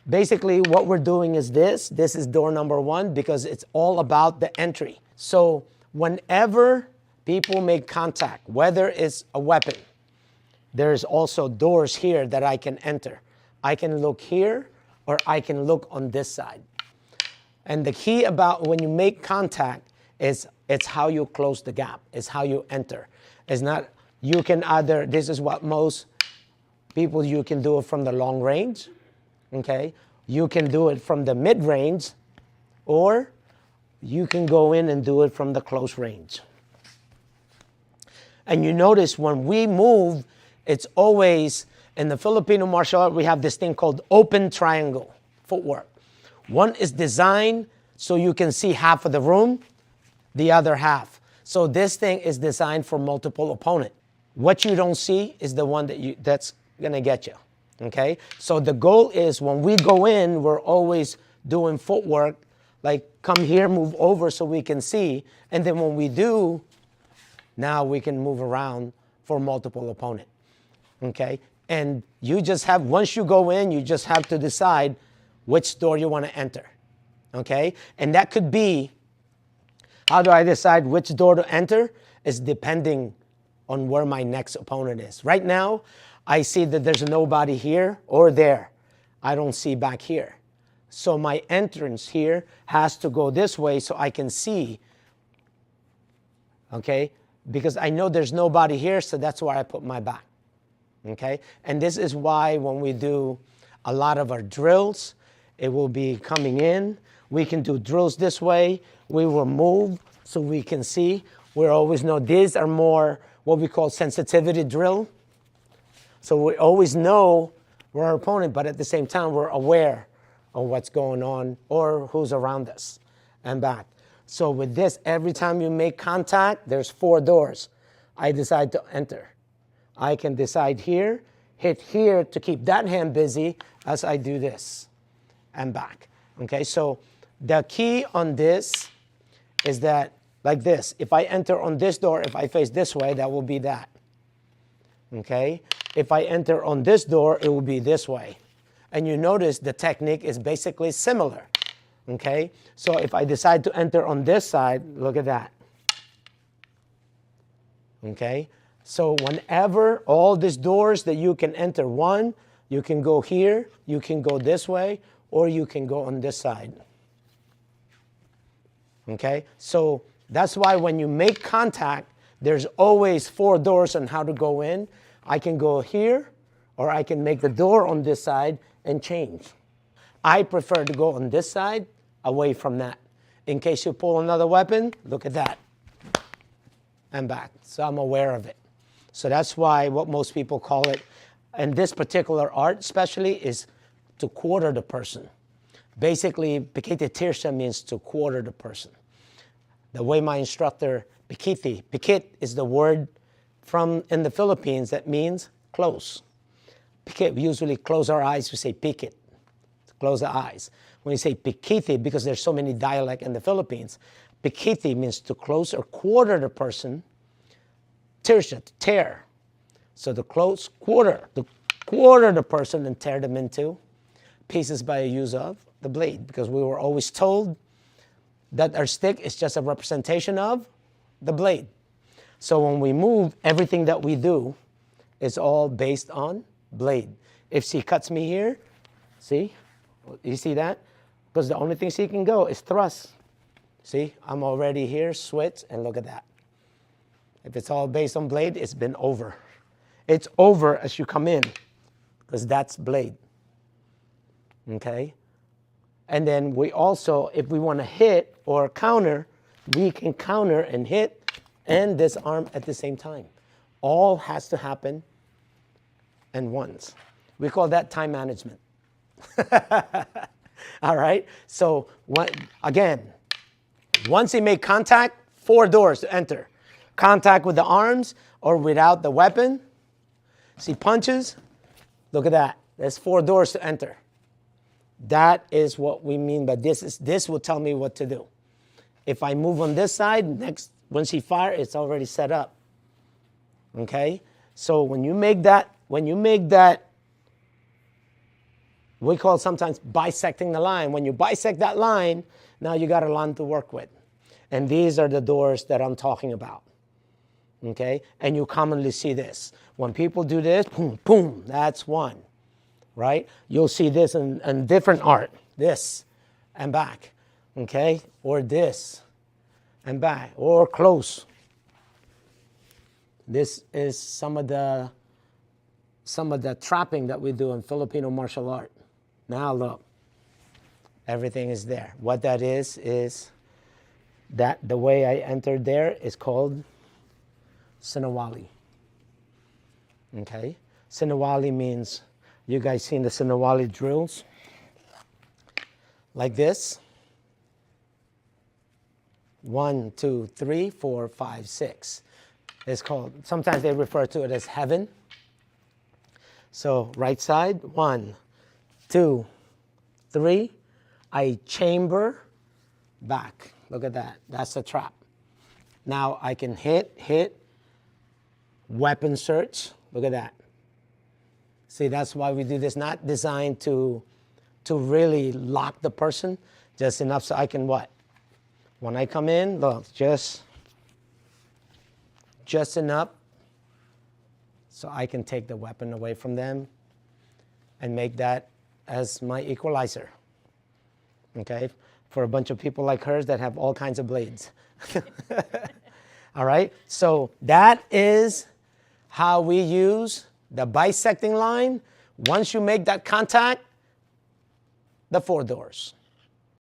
Basically, what we're doing is this. This is door number 1 because it's all about the entry. So whenever people make contact, whether it's a weapon, there's also doors here that I can enter. I can look here or I can look on this side. And the key about when you make contact is it's how you close the gap. It's how you enter. It's not, you can either, this is what most people, you can do it from the long range. Okay, you can do it from the mid-range, or you can go in and do it from the close range. And you notice when we move, it's always, in the Filipino martial art, we have this thing called open triangle footwork. One is designed so you can see half of the room, the other half. So this thing is designed for multiple opponent. What you don't see is the one that's gonna get you. Okay, so the goal is when we go in, we're always doing footwork, like come here, move over so we can see. And then when we do, now we can move around for multiple opponent. Okay, and you just have, once you go in, you just have to decide which door you want to enter. Okay, and that could be, how do I decide which door to enter? Is depending on where my next opponent is. Right now, I see that there's nobody here or there. I don't see back here. So my entrance here has to go this way so I can see, okay? Because I know there's nobody here, so that's why I put my back, okay? And this is why when we do a lot of our drills, it will be coming in. We can do drills this way. We will move so we can see. We always know these are more what we call sensitivity drill. So we always know we're our opponent, but at the same time, we're aware of what's going on or who's around us and back. So with this, every time you make contact, there's 4 doors. I decide to enter. I can decide here, hit here to keep that hand busy as I do this and back. Okay, so the key on this is that, like this, if I enter on this door, if I face this way, that will be that. Okay? If I enter on this door, it will be this way. And you notice the technique is basically similar. Okay? So if I decide to enter on this side, look at that. Okay? So whenever all these doors that you can enter, one, you can go here, you can go this way, or you can go on this side. Okay? So that's why when you make contact, there's always 4 doors on how to go in. I can go here, or I can make the door on this side and change. I prefer to go on this side, away from that. In case you pull another weapon, look at that. And back. So I'm aware of it. So that's why what most people call it, and this particular art especially, is to quarter the person. Basically, pikiti tirsa means to quarter the person. The way my instructor, pikit is the word from in the Philippines that means close. Pikit, we usually close our eyes, we say pikit, close the eyes. When you say pikiti, because there's so many dialects in the Philippines, pikiti means to close or quarter the person. Tirsa, to tear. So the close, quarter the person and tear them into pieces by a use of the blade, because we were always told that our stick is just a representation of the blade. So when we move, everything that we do is all based on blade. If she cuts me here, see? You see that? Because the only thing she can go is thrust. See? I'm already here, switch, and look at that. If it's all based on blade, it's been over. It's over as you come in, because that's blade. Okay? And then we also, if we want to hit or counter, we can counter and hit and disarm at the same time. All has to happen at once. We call that time management. All right? So, again, once you make contact, 4 doors to enter. Contact with the arms or without the weapon. See punches? Look at that. There's 4 doors to enter. That is what we mean by this. This will tell me what to do. If I move on this side, next, when she fires, it's already set up. Okay? So when you make that We call it sometimes bisecting the line. When you bisect that line, now you got a line to work with. And these are the doors that I'm talking about. Okay? And you commonly see this. When people do this, boom, boom, that's one. Right? You'll see this in different art. This and back. Okay? Or this and back. Or close. This is some of the trapping that we do in Filipino martial art. Now look, everything is there. What that is that the way I entered there is called Sinawali. Okay? Sinawali means, you guys seen the Sinawali drills? Like this. 1, 2, 3, 4, 5, 6. It's called, sometimes they refer to it as heaven. So right side, 1, 2, 3. I chamber back. Look at that. That's the trap. Now I can hit, weapon search. Look at that. See, that's why we do this. Not designed to really lock the person, just enough so I can what? When I come in, look, just enough so I can take the weapon away from them and make that as my equalizer. Okay? For a bunch of people like hers that have all kinds of blades. All right? So that is how we use the bisecting line. Once you make that contact, the 4 doors.